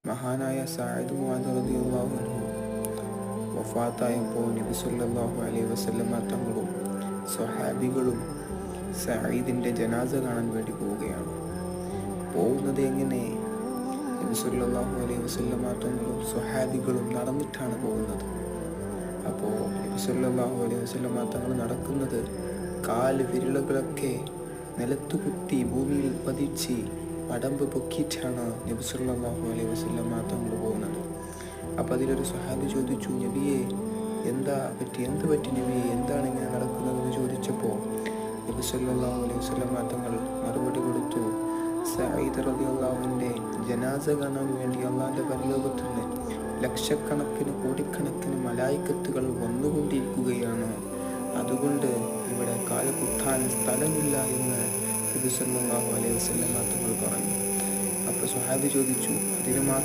മഹാനായ സഅദ് മുആദ് റളിയല്ലാഹു അൻഹു വഫാത്തായപ്പോൾ നബി സല്ലല്ലാഹു അലൈഹി വസല്ലമ തങ്ങളും സ്വഹാബികളും സഈദിൻ്റെ ജനാസ കാണാൻ വേണ്ടി പോവുകയാണ്. പോകുന്നത് എങ്ങനെ? നബി സല്ലല്ലാഹു അലൈഹി വസല്ലമ തങ്ങളും സ്വഹാബികളും നടന്നിട്ടാണ് പോകുന്നത്. അപ്പോൾ നബി സല്ലല്ലാഹു അലൈഹി വസല്ലമ തങ്ങൾ നടക്കുന്നത് കാല് വിരലുകളൊക്കെ നിലത്തുകുത്തി ഭൂമിയിൽ പതിച്ച് മടമ്പ് പൊക്കിയിട്ടാണ് നബി സല്ലല്ലാഹു അലൈഹി വസല്ലമ തങ്ങൾ പോകുന്നത്. അപ്പോൾ അതിലൊരു സ്വഹാബി ചോദിച്ചു, നബിയെ എന്ത് പറ്റി നബിയെ, എന്താണ് ഇങ്ങനെ നടക്കുന്നതെന്ന് ചോദിച്ചപ്പോൾ നബി സല്ലല്ലാഹു അലൈഹി വസല്ലമ തങ്ങൾ മറുപടി കൊടുത്തു, സഈദ് റളിയല്ലാഹുവിൻ്റെ ജനാസ കാണാൻ വേണ്ടി അള്ളാഹിൻ്റെ പരലോകത്ത് നിന്ന് ലക്ഷക്കണക്കിന് കോടിക്കണക്കിന് മലായിക്കത്തുകൾ വന്നുകൊണ്ടിരിക്കുകയാണ്. അതുകൊണ്ട് ഇവിടെ കാല് കുത്താൻ സ്ഥലമില്ല എന്ന് നബി സല്ലല്ലാഹു അലൈഹി വസല്ലമ തങ്ങൾ പറഞ്ഞു. അപ്പോൾ സ്വഹാബി ചോദിച്ചു, അതിന്